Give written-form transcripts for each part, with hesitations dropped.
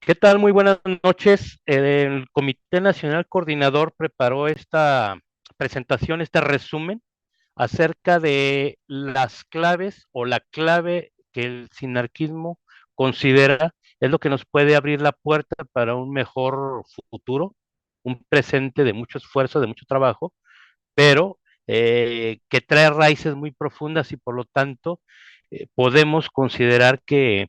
¿Qué tal? Muy buenas noches. El Comité Nacional Coordinador preparó esta presentación, este resumen acerca de las claves o la clave que el sinarquismo considera es lo que nos puede abrir la puerta para un mejor futuro, un presente de mucho esfuerzo, de mucho trabajo, pero que trae raíces muy profundas y por lo tanto podemos considerar que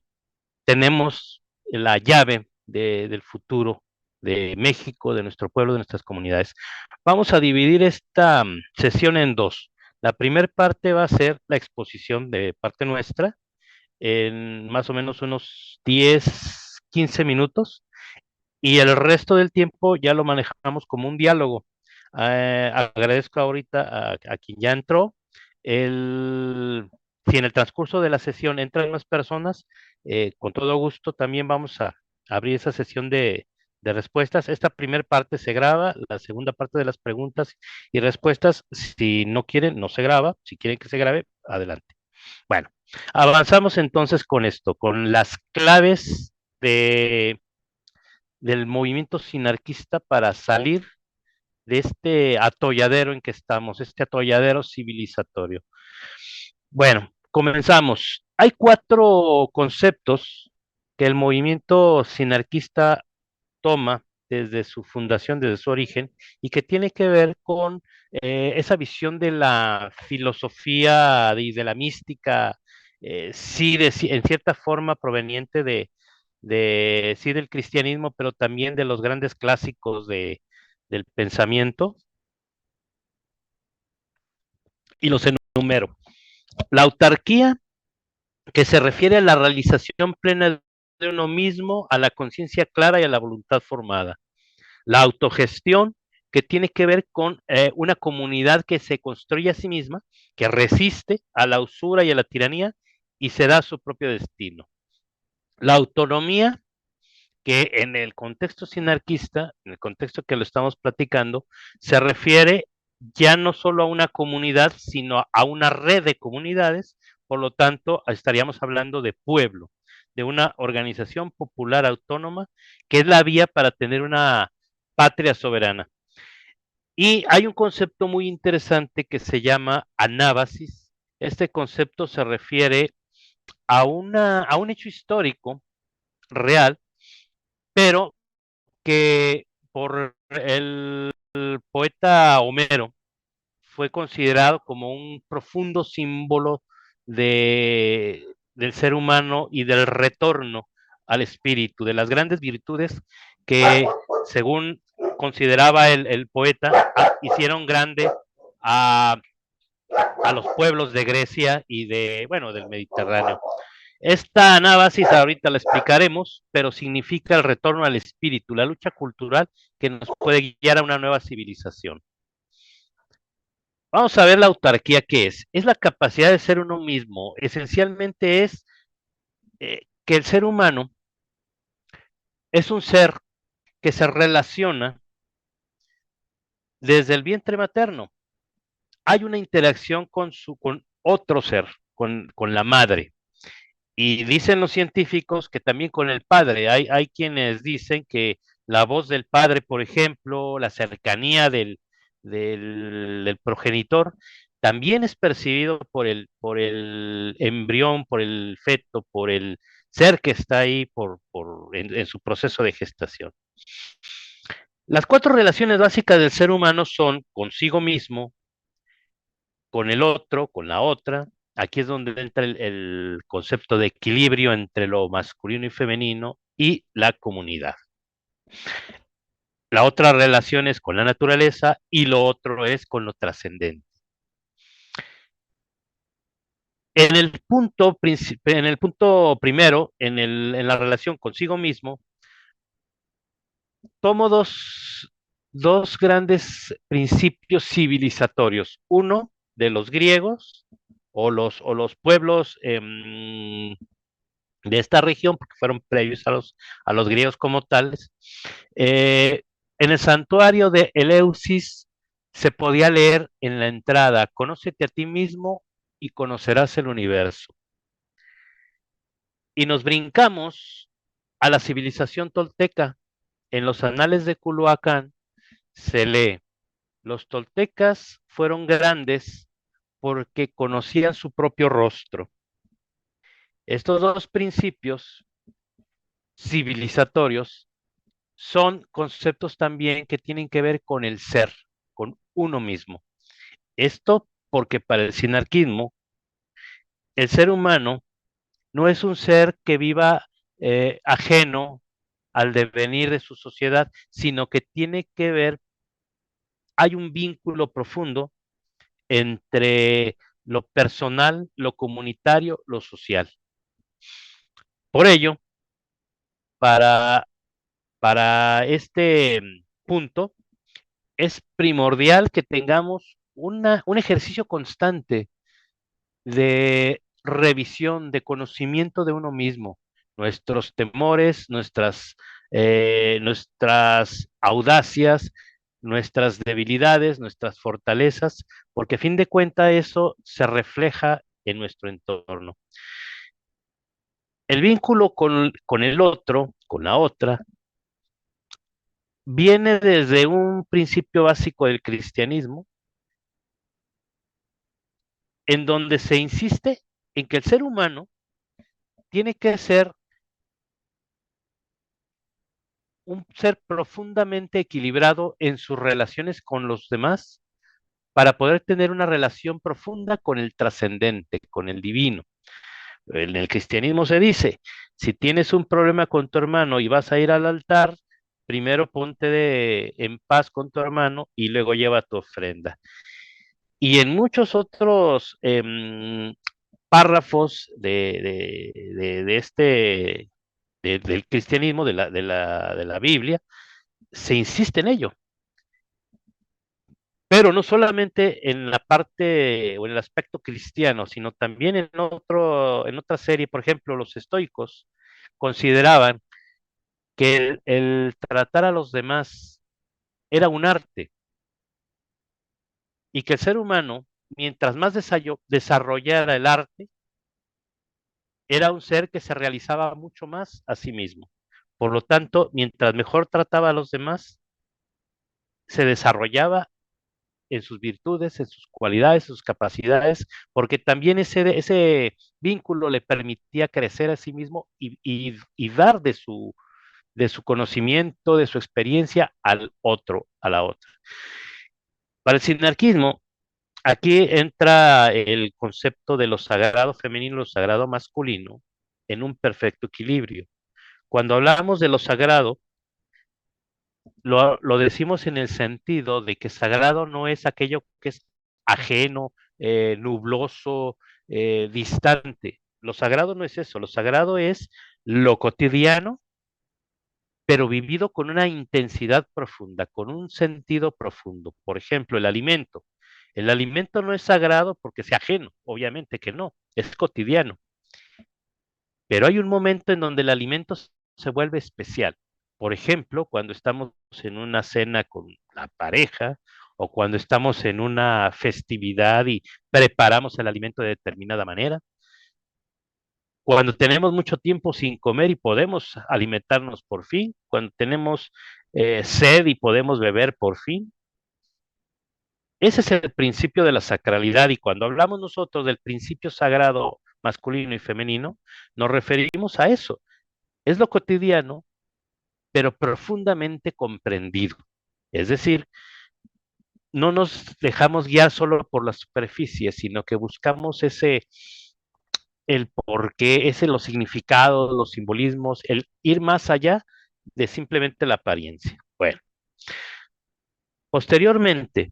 tenemos la llave del futuro de México, de nuestro pueblo, de nuestras comunidades. Vamos a dividir esta sesión en dos. La primera parte va a ser la exposición de parte nuestra, en más o menos unos 10, 15 minutos, y el resto del tiempo ya lo manejamos como un diálogo. Agradezco ahorita a quien ya entró. El, si en el transcurso de la sesión entran más personas, con todo gusto también vamos a abrir esa sesión de respuestas. Esta primera parte se graba, la segunda parte de las preguntas y respuestas, si no quieren, no se graba. Si quieren que se grabe, adelante. Bueno, avanzamos entonces con esto, con las claves de del movimiento sinarquista para salir de este atolladero en que estamos, este atolladero civilizatorio. Bueno, comenzamos. Hay cuatro conceptos que el movimiento sinarquista toma desde su fundación, desde su origen, y que tiene que ver con esa visión de la filosofía y de la mística, sí, en cierta forma proveniente sí, del cristianismo, pero también de los grandes clásicos del pensamiento, y los enumero. La autarquía, que se refiere a la realización plena de uno mismo, a la conciencia clara y a la voluntad formada. La autogestión, que tiene que ver con una comunidad que se construye a sí misma, que resiste a la usura y a la tiranía y se da su propio destino. La autonomía, que en el contexto sinarquista, en el contexto que lo estamos platicando, se refiere ya no solo a una comunidad, sino a una red de comunidades, por lo tanto, estaríamos hablando de pueblo, de una organización popular autónoma, que es la vía para tener una patria soberana. Y hay un concepto muy interesante que se llama anábasis. Este concepto se refiere a un hecho histórico real, pero que por el poeta Homero fue considerado como un profundo símbolo del ser humano y del retorno al espíritu, de las grandes virtudes que, según consideraba el poeta, hicieron grande a, a los pueblos de Grecia y bueno, del Mediterráneo. Esta anábasis ahorita la explicaremos, pero significa el retorno al espíritu, la lucha cultural que nos puede guiar a una nueva civilización. Vamos a ver la autarquía, ¿qué es? Es la capacidad de ser uno mismo. Esencialmente es que el ser humano es un ser que se relaciona desde el vientre materno. Hay una interacción con otro ser, con la madre. Y dicen los científicos que también con el padre. Hay quienes dicen que la voz del padre, por ejemplo, la cercanía del progenitor, también es percibido por el embrión, por el feto, por el ser que está ahí en su proceso de gestación. Las cuatro relaciones básicas del ser humano son consigo mismo, con el otro, con la otra. Aquí es donde entra el concepto de equilibrio entre lo masculino y femenino y la comunidad. La otra relación es con la naturaleza y lo otro es con lo trascendente. En el punto primero, en la relación consigo mismo, tomo dos grandes principios civilizatorios. Uno de los griegos o los pueblos de esta región, porque fueron previos a los griegos como tales. Eh, en el santuario de Eleusis se podía leer en la entrada: conócete a ti mismo y conocerás el universo. Y nos brincamos a la civilización tolteca. En los anales de Culhuacán se lee, los toltecas fueron grandes porque conocían su propio rostro. Estos dos principios civilizatorios son conceptos también que tienen que ver con el ser, con uno mismo. Esto porque para el sinarquismo, el ser humano no es un ser que viva ajeno al devenir de su sociedad, sino que tiene que ver, hay un vínculo profundo entre lo personal, lo comunitario, lo social. Por ello, para, para este punto, es primordial que tengamos un ejercicio constante de revisión, de conocimiento de uno mismo, nuestros temores, nuestras audacias, nuestras debilidades, nuestras fortalezas, porque a fin de cuentas eso se refleja en nuestro entorno. El vínculo con el otro, con la otra, viene desde un principio básico del cristianismo, en donde se insiste en que el ser humano tiene que ser un ser profundamente equilibrado en sus relaciones con los demás para poder tener una relación profunda con el trascendente, con el divino. En el cristianismo se dice, si tienes un problema con tu hermano y vas a ir al altar, primero en paz con tu hermano y luego lleva tu ofrenda. Y en muchos otros párrafos del cristianismo, de la Biblia, se insiste en ello. Pero no solamente en la parte o en el aspecto cristiano, sino también en otra serie, por ejemplo, los estoicos consideraban que el tratar a los demás era un arte y que el ser humano, mientras más desarrollara el arte, era un ser que se realizaba mucho más a sí mismo. Por lo tanto, mientras mejor trataba a los demás, se desarrollaba en sus virtudes, en sus cualidades, sus capacidades, porque también ese vínculo le permitía crecer a sí mismo y dar de su conocimiento, de su experiencia al otro, a la otra. Para el sinarquismo, aquí entra el concepto de lo sagrado femenino y lo sagrado masculino en un perfecto equilibrio. Cuando hablamos de lo sagrado, lo decimos en el sentido de que sagrado no es aquello que es ajeno, nubloso, distante. Lo sagrado no es eso, lo sagrado es lo cotidiano, pero vivido con una intensidad profunda, con un sentido profundo. Por ejemplo, el alimento. El alimento no es sagrado porque sea ajeno, obviamente que no, es cotidiano. Pero hay un momento en donde el alimento se vuelve especial. Por ejemplo, cuando estamos en una cena con la pareja o cuando estamos en una festividad y preparamos el alimento de determinada manera. Cuando tenemos mucho tiempo sin comer y podemos alimentarnos por fin. Cuando tenemos sed y podemos beber por fin. Ese es el principio de la sacralidad y cuando hablamos nosotros del principio sagrado masculino y femenino, nos referimos a eso. Es lo cotidiano, pero profundamente comprendido. Es decir, no nos dejamos guiar solo por la superficie, sino que buscamos el porqué, los significados, los simbolismos, el ir más allá de simplemente la apariencia. Bueno, posteriormente,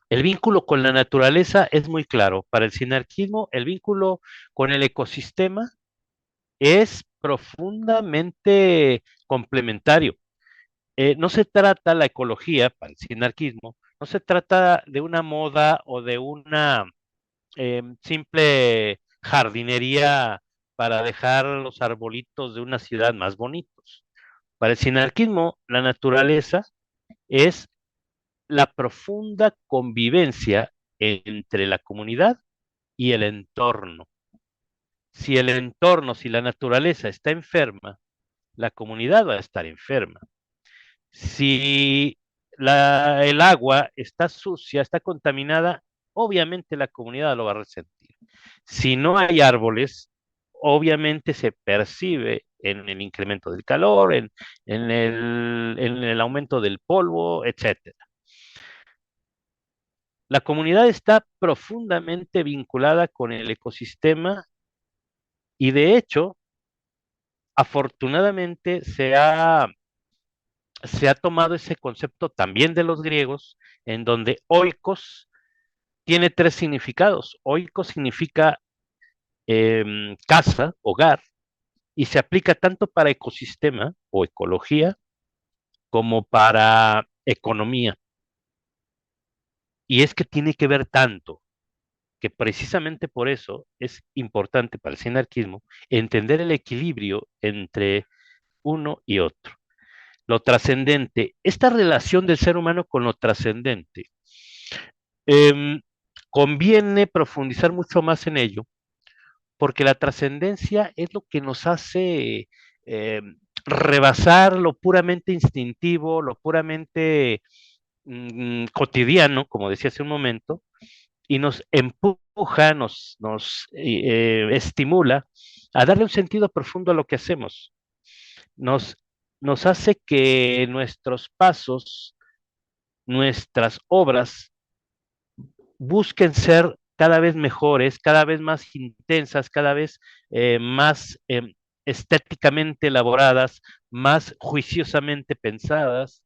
el vínculo con la naturaleza es muy claro. Para el sinarquismo, el vínculo con el ecosistema es profundamente complementario. No se trata la ecología, para el sinarquismo, no se trata de una moda o de una simple jardinería para dejar los arbolitos de una ciudad más bonitos. Para el sinarquismo, la naturaleza es la profunda convivencia entre la comunidad y el entorno. Si el entorno, si la naturaleza está enferma, la comunidad va a estar enferma. Si el agua está sucia, está contaminada, obviamente la comunidad lo va a resentir. Si no hay árboles, obviamente se percibe en el incremento del calor, en el aumento del polvo, etcétera. La comunidad está profundamente vinculada con el ecosistema y de hecho, afortunadamente se ha tomado ese concepto también de los griegos, en donde oikos tiene tres significados. Oikos significa casa, hogar, y se aplica tanto para ecosistema o ecología como para economía. Y es que tiene que ver tanto, que precisamente por eso es importante para el sinarquismo entender el equilibrio entre uno y otro. Lo trascendente, esta relación del ser humano con lo trascendente, eh, conviene profundizar mucho más en ello, porque la trascendencia es lo que nos hace eh, rebasar lo puramente instintivo, lo puramente cotidiano, como decía hace un momento, y nos empuja, nos estimula a darle un sentido profundo a lo que hacemos. Nos, nos hace que nuestros pasos, nuestras obras, busquen ser cada vez mejores, cada vez más intensas, cada vez más estéticamente elaboradas, más juiciosamente pensadas,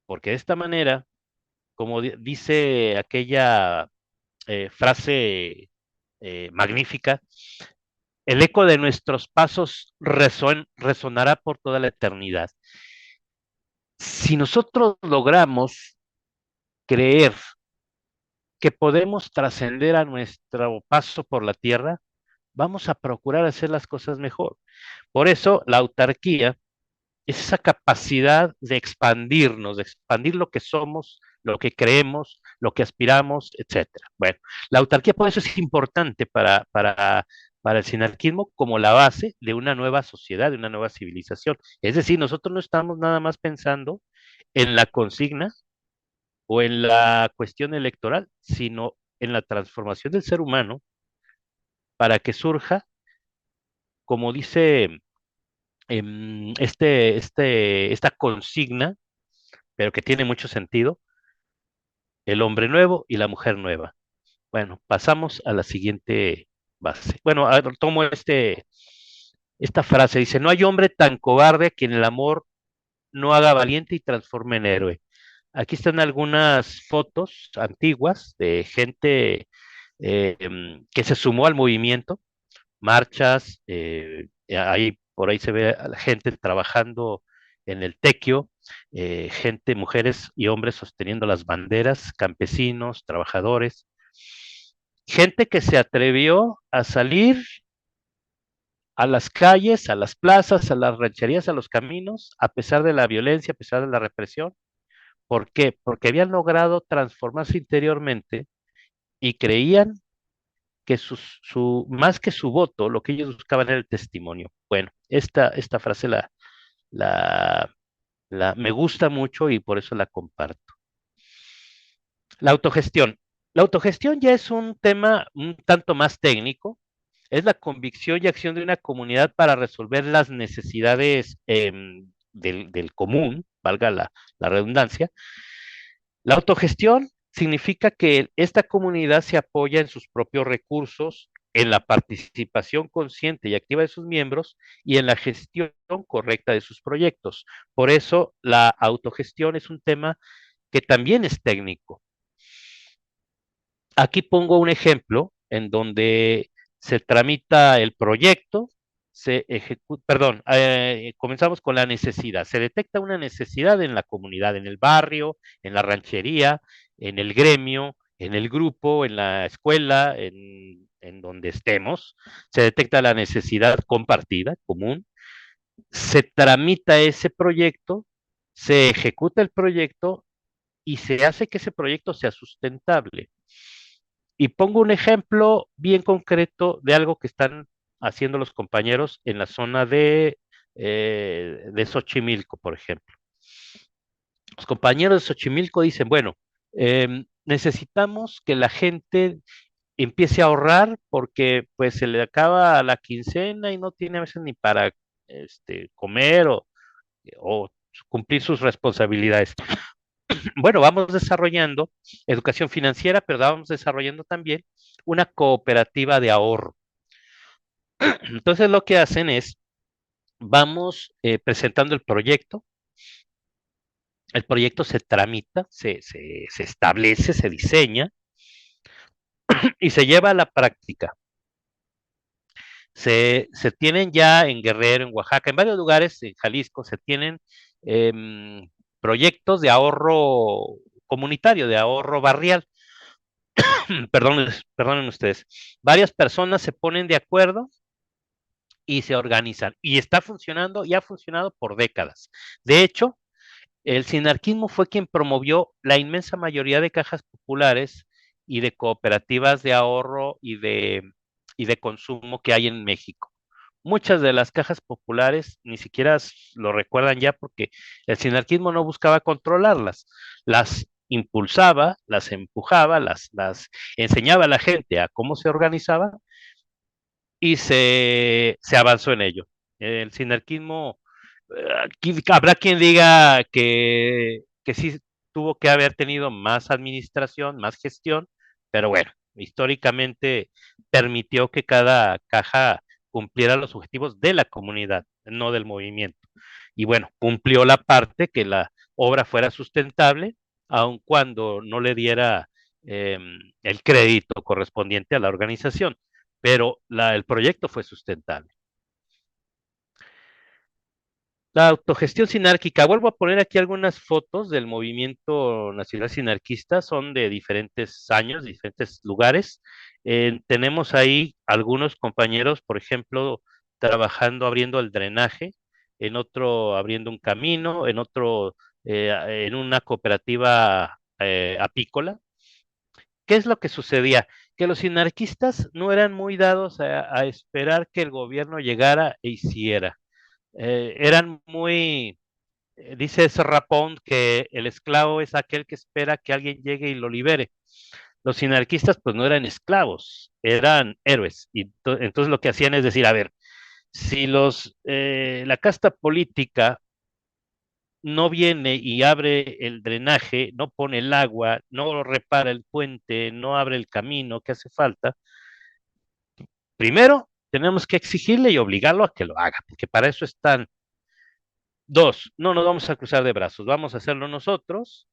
porque de esta manera, como dice aquella frase magnífica, el eco de nuestros pasos resonará por toda la eternidad. Si nosotros logramos creer que podemos trascender a nuestro paso por la tierra, vamos a procurar hacer las cosas mejor. Por eso la autarquía es esa capacidad de expandirnos, de expandir lo que somos, lo que creemos, lo que aspiramos, etcétera. Bueno, la autarquía por eso es importante para el sinarquismo como la base de una nueva sociedad, de una nueva civilización. Es decir, nosotros no estamos nada más pensando en la consigna o en la cuestión electoral, sino en la transformación del ser humano para que surja, como dice esta consigna, pero que tiene mucho sentido, el hombre nuevo y la mujer nueva. Bueno, pasamos a la siguiente base. Bueno, tomo esta frase, dice, no hay hombre tan cobarde que en el amor no haga valiente y transforme en héroe. Aquí están algunas fotos antiguas de gente que se sumó al movimiento, marchas, ahí por ahí se ve a la gente trabajando en el tequio, gente, mujeres y hombres sosteniendo las banderas, campesinos, trabajadores, gente que se atrevió a salir a las calles, a las plazas, a las rancherías, a los caminos, a pesar de la violencia, a pesar de la represión. ¿Por qué? Porque habían logrado transformarse interiormente y creían que más que su voto, lo que ellos buscaban era el testimonio. Bueno, esta frase la, me gusta mucho y por eso la comparto. La autogestión. La autogestión ya es un tema un tanto más técnico, es la convicción y acción de una comunidad para resolver las necesidades del común, valga la redundancia. La autogestión significa que esta comunidad se apoya en sus propios recursos, en la participación consciente y activa de sus miembros y en la gestión correcta de sus proyectos. Por eso la autogestión es un tema que también es técnico. Aquí pongo un ejemplo en donde se tramita el proyecto, se ejecuta, perdón, comenzamos con la necesidad. Se detecta una necesidad en la comunidad, en el barrio, en la ranchería, en el gremio, en el grupo, en la escuela, en donde estemos. Se detecta la necesidad compartida, común. Se tramita ese proyecto, se ejecuta el proyecto y se hace que ese proyecto sea sustentable. Y pongo un ejemplo bien concreto de algo que están haciendo los compañeros en la zona de Xochimilco, por ejemplo. Los compañeros de Xochimilco dicen, bueno, necesitamos que la gente empiece a ahorrar porque pues se le acaba la quincena y no tiene a veces ni para comer o cumplir sus responsabilidades. Bueno, vamos desarrollando educación financiera, pero vamos desarrollando también una cooperativa de ahorro. Entonces lo que hacen es, vamos presentando el proyecto se tramita, se establece, se diseña y se lleva a la práctica. Se tienen ya en Guerrero, en Oaxaca, en varios lugares, en Jalisco, se tienen em, proyectos de ahorro comunitario, de ahorro barrial. Perdonen ustedes. Varias personas se ponen de acuerdo y se organizan. Y está funcionando y ha funcionado por décadas. De hecho, el sinarquismo fue quien promovió la inmensa mayoría de cajas populares y de cooperativas de ahorro y de consumo que hay en México. Muchas de las cajas populares ni siquiera lo recuerdan ya porque el sinarquismo no buscaba controlarlas, las impulsaba, las empujaba, las enseñaba a la gente a cómo se organizaba y se avanzó en ello. El sinarquismo, habrá quien diga que sí tuvo que haber tenido más administración, más gestión, pero bueno, históricamente permitió que cada caja cumpliera los objetivos de la comunidad, no del movimiento. Y bueno, cumplió la parte que la obra fuera sustentable, aun cuando no le diera el crédito correspondiente a la organización, pero el proyecto fue sustentable. La autogestión sinárquica, vuelvo a poner aquí algunas fotos del movimiento nacional sinarquista, son de diferentes años, diferentes lugares. Tenemos ahí algunos compañeros, por ejemplo, trabajando abriendo el drenaje, en otro abriendo un camino, en otro en una cooperativa apícola. ¿Qué es lo que sucedía? Que los sinarquistas no eran muy dados a esperar que el gobierno llegara e hiciera. Eran muy, dice Serrapón que el esclavo es aquel que espera que alguien llegue y lo libere. Los sinarquistas pues no eran esclavos, eran héroes. Y entonces lo que hacían es decir, a ver, si la casta política no viene y abre el drenaje, no pone el agua, no repara el puente, no abre el camino que hace falta, primero tenemos que exigirle y obligarlo a que lo haga, porque para eso están. Dos, no nos vamos a cruzar de brazos, vamos a hacerlo nosotros.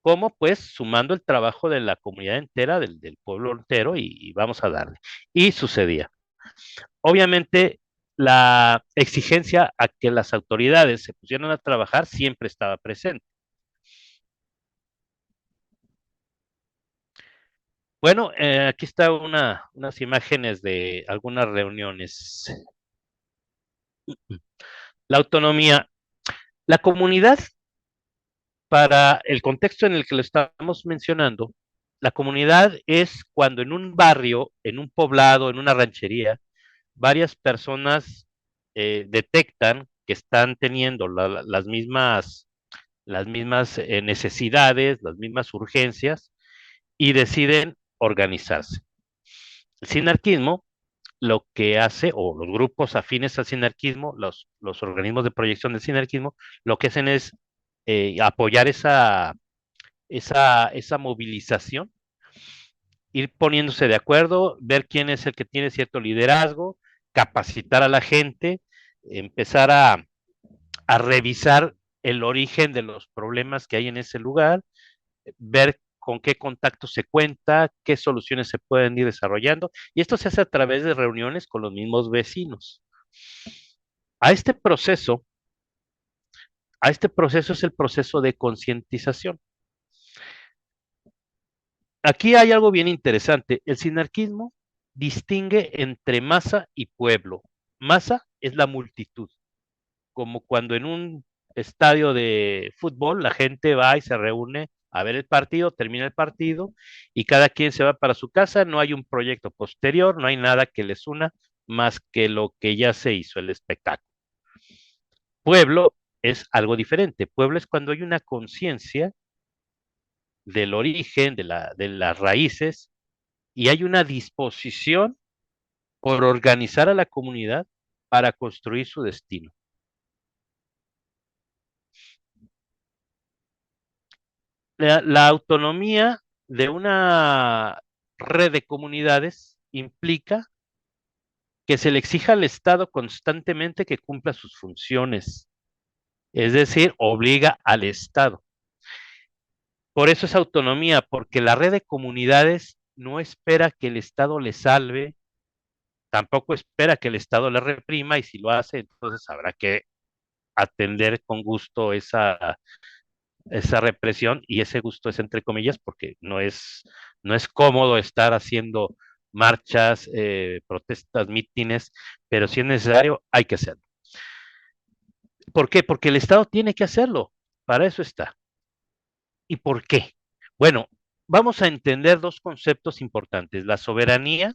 ¿Cómo? Pues sumando el trabajo de la comunidad entera, del pueblo entero, y vamos a darle. Y sucedía. Obviamente, la exigencia a que las autoridades se pusieran a trabajar siempre estaba presente. Bueno, aquí está unas imágenes de algunas reuniones. La autonomía. La comunidad, para el contexto en el que lo estamos mencionando, la comunidad es cuando en un barrio, en un poblado, en una ranchería, varias personas detectan que están teniendo las mismas necesidades, las mismas urgencias y deciden organizarse. El sinarquismo lo que hace, o los grupos afines al sinarquismo, los organismos de proyección del sinarquismo, lo que hacen es apoyar esa movilización, ir poniéndose de acuerdo, ver quién es el que tiene cierto liderazgo, capacitar a la gente, empezar a revisar el origen de los problemas que hay en ese lugar, ver con qué contactos se cuenta, qué soluciones se pueden ir desarrollando, y esto se hace a través de reuniones con los mismos vecinos. A este proceso, a este proceso es el proceso de concientización. Aquí hay algo bien interesante. El sinarquismo distingue entre masa y pueblo. Masa es la multitud, como cuando en un estadio de fútbol la gente va y se reúne a ver el partido, termina el partido y cada quien se va para su casa, no hay un proyecto posterior, no hay nada que les una más que lo que ya se hizo, el espectáculo. Pueblo es algo diferente. Pueblo es cuando hay una conciencia del origen, de las raíces, y hay una disposición por organizar a la comunidad para construir su destino. La autonomía de una red de comunidades implica que se le exija al Estado constantemente que cumpla sus funciones, es decir, obliga al Estado. Por eso es autonomía, porque la red de comunidades no espera que el Estado le salve, tampoco espera que el Estado le reprima, y si lo hace, entonces habrá que atender con gusto esa represión, y ese gusto es entre comillas, porque no es cómodo estar haciendo marchas, protestas, mítines, pero si es necesario, hay que hacerlo. ¿Por qué? Porque el Estado tiene que hacerlo, para eso está. ¿Y por qué? Bueno, vamos a entender dos conceptos importantes, la soberanía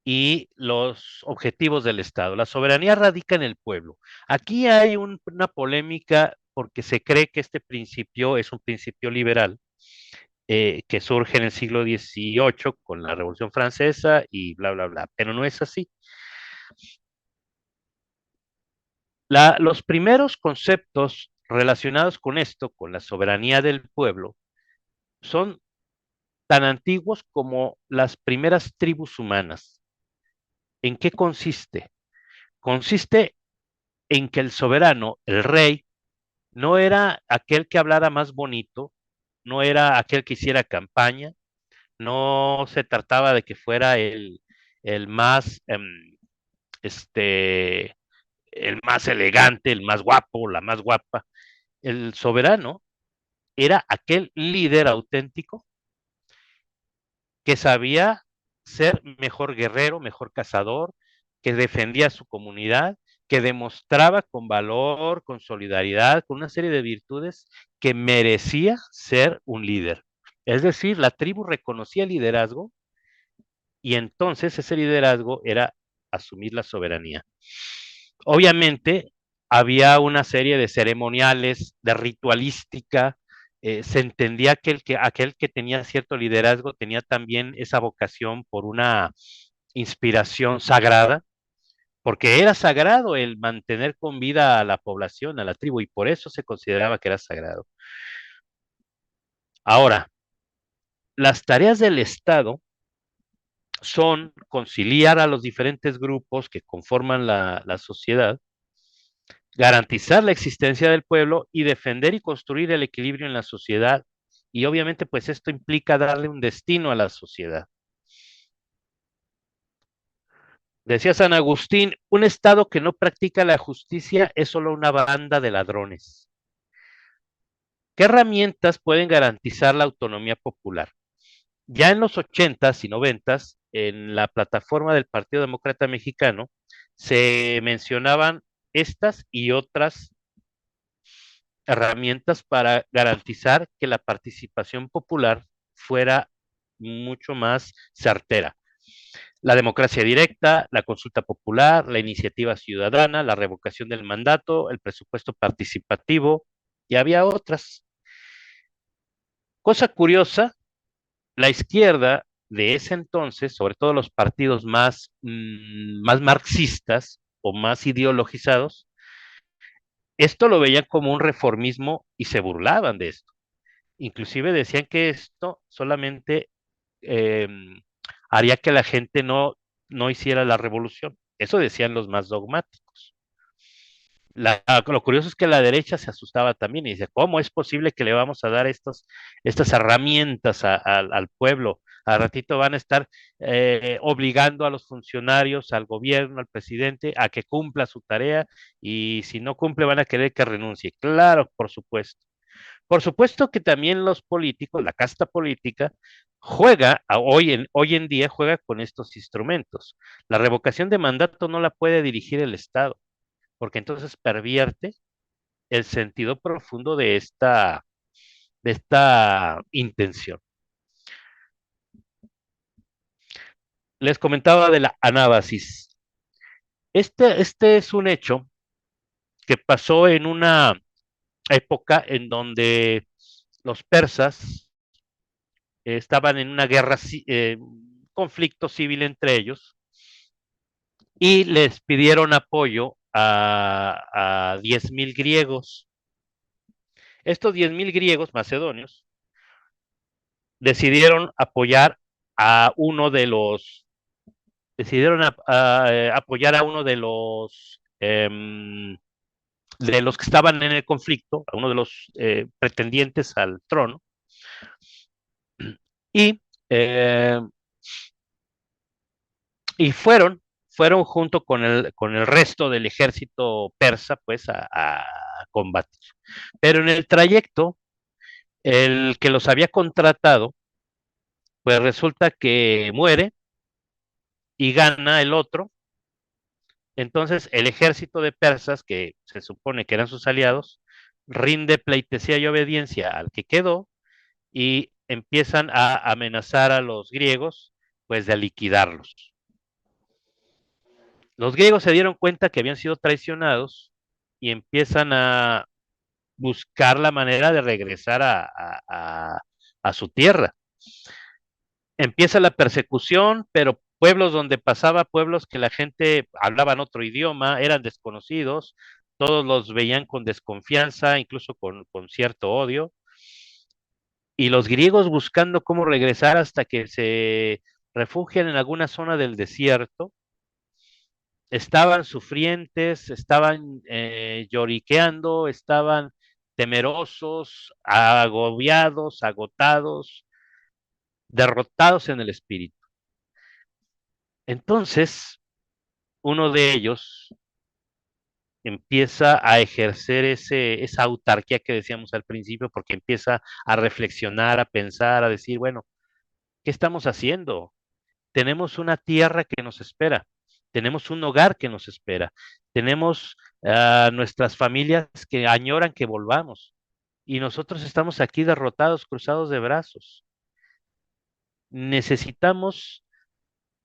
y los objetivos del Estado. La soberanía radica en el pueblo. Aquí hay una polémica porque se cree que este principio es un principio liberal, que surge en el siglo XVIII con la Revolución Francesa y bla, bla, bla, pero no es así. Los primeros conceptos relacionados con esto, con la soberanía del pueblo, son tan antiguos como las primeras tribus humanas. ¿En qué consiste? Consiste en que el soberano, el rey, no era aquel que hablara más bonito, no era aquel que hiciera campaña, no se trataba de que fuera el más, este, el más elegante, el más guapo, la más guapa. El soberano era aquel líder auténtico que sabía ser mejor guerrero, mejor cazador, que defendía a su comunidad, que demostraba con valor, con solidaridad, con una serie de virtudes que merecía ser un líder. Es decir, la tribu reconocía el liderazgo y entonces ese liderazgo era asumir la soberanía. Obviamente había una serie de ceremoniales, de ritualística, se entendía que aquel que tenía cierto liderazgo tenía también esa vocación por una inspiración sagrada, porque era sagrado el mantener con vida a la población, a la tribu, y por eso se consideraba que era sagrado. Ahora, las tareas del Estado son conciliar a los diferentes grupos que conforman la sociedad, garantizar la existencia del pueblo y defender y construir el equilibrio en la sociedad. Y obviamente, pues esto implica darle un destino a la sociedad. Decía San Agustín, un Estado que no practica la justicia es solo una banda de ladrones. ¿Qué herramientas pueden garantizar la autonomía popular? Ya en los 80s y 90s, en la plataforma del Partido Demócrata Mexicano, se mencionaban estas y otras herramientas para garantizar que la participación popular fuera mucho más certera. La democracia directa, la consulta popular, la iniciativa ciudadana, la revocación del mandato, el presupuesto participativo, y había otras. Cosa curiosa, la izquierda de ese entonces, sobre todo los partidos más marxistas o más ideologizados, esto lo veían como un reformismo y se burlaban de esto. Inclusive decían que esto solamente eh, haría que la gente no hiciera la revolución. Eso decían los más dogmáticos. Lo curioso es que la derecha se asustaba también y dice, ¿cómo es posible que le vamos a dar estas herramientas al pueblo? Al ratito van a estar obligando a los funcionarios, al gobierno, al presidente, a que cumpla su tarea, y si no cumple van a querer que renuncie. Claro, por supuesto. Por supuesto que también los políticos, la casta política, hoy en día juega con estos instrumentos. La revocación de mandato no la puede dirigir el Estado, porque entonces pervierte el sentido profundo de esta intención. Les comentaba de la anábasis. Este es un hecho que pasó en una época en donde los persas estaban en una guerra, conflicto civil entre ellos, y les pidieron apoyo a 10,000 griegos. Estos 10,000 griegos macedonios decidieron apoyar a uno de los, decidieron apoyar a uno de los que estaban en el conflicto, a uno de los pretendientes al trono, y, eh, y fueron junto con el resto del ejército persa, pues, a combatir. Pero en el trayecto, el que los había contratado, pues resulta que muere y gana el otro. Entonces, el ejército de persas, que se supone que eran sus aliados, rinde pleitesía y obediencia al que quedó y empiezan a amenazar a los griegos, pues de liquidarlos. Los griegos se dieron cuenta que habían sido traicionados y empiezan a buscar la manera de regresar a su tierra. Empieza la persecución, pero pueblos donde pasaba, pueblos que la gente hablaban otro idioma, eran desconocidos, todos los veían con desconfianza, incluso con cierto odio, y los griegos buscando cómo regresar hasta que se refugian en alguna zona del desierto, estaban sufrientes, estaban lloriqueando, estaban temerosos, agobiados, agotados, derrotados en el espíritu. Entonces, uno de ellos empieza a ejercer esa autarquía que decíamos al principio, porque empieza a reflexionar, a pensar, a decir, bueno, ¿qué estamos haciendo? Tenemos una tierra que nos espera, tenemos un hogar que nos espera, tenemos nuestras familias que añoran que volvamos, y nosotros estamos aquí derrotados, cruzados de brazos. Necesitamos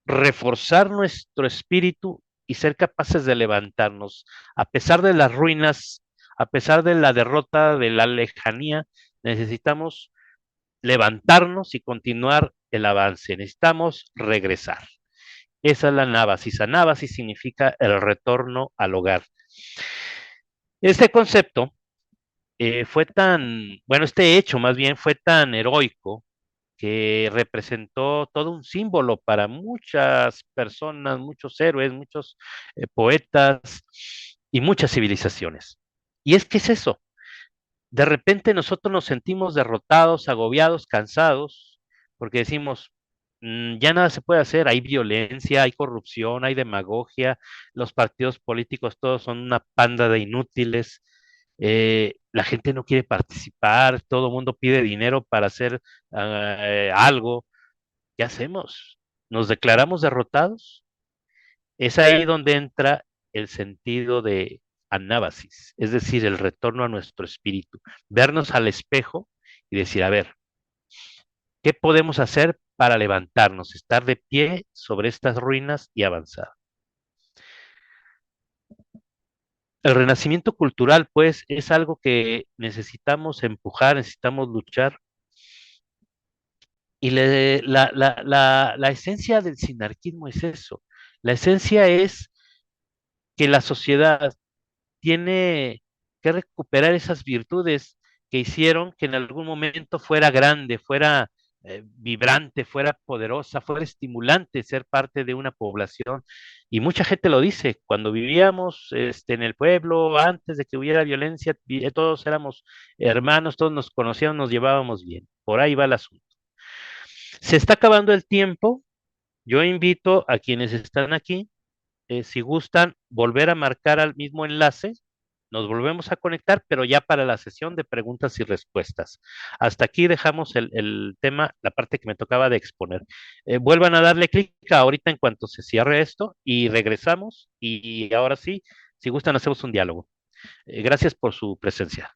reforzar nuestro espíritu y ser capaces de levantarnos. A pesar de las ruinas, a pesar de la derrota, de la lejanía, necesitamos levantarnos y continuar el avance. Necesitamos regresar. Esa es la nábasis. Anábasis significa el retorno al hogar. Este concepto fue tan, bueno, este hecho más bien fue tan heroico que representó todo un símbolo para muchas personas, muchos héroes, muchos poetas y muchas civilizaciones. Y es que es eso, de repente nosotros nos sentimos derrotados, agobiados, cansados, porque decimos, ya nada se puede hacer, hay violencia, hay corrupción, hay demagogia, los partidos políticos todos son una panda de inútiles, la gente no quiere participar, todo el mundo pide dinero para hacer algo. ¿Qué hacemos? ¿Nos declaramos derrotados? Es ahí donde entra el sentido de anábasis, es decir, el retorno a nuestro espíritu, vernos al espejo y decir, a ver, ¿qué podemos hacer para levantarnos, estar de pie sobre estas ruinas y avanzar? El renacimiento cultural, pues, es algo que necesitamos empujar, necesitamos luchar. Y la esencia del sinarquismo es eso. La esencia es que la sociedad tiene que recuperar esas virtudes que hicieron que en algún momento fuera grande, fuera vibrante, fuera poderosa, fuera estimulante ser parte de una población. Y mucha gente lo dice, cuando vivíamos en el pueblo, antes de que hubiera violencia, todos éramos hermanos, todos nos conocíamos, nos llevábamos bien. Por ahí va el asunto. Se está acabando el tiempo. Yo invito a quienes están aquí, si gustan, volver a marcar al mismo enlace. Nos volvemos a conectar, pero ya para la sesión de preguntas y respuestas. Hasta aquí dejamos el tema, la parte que me tocaba de exponer. Vuelvan a darle clic ahorita en cuanto se cierre esto y regresamos. Y ahora sí, si gustan, hacemos un diálogo. Gracias por su presencia.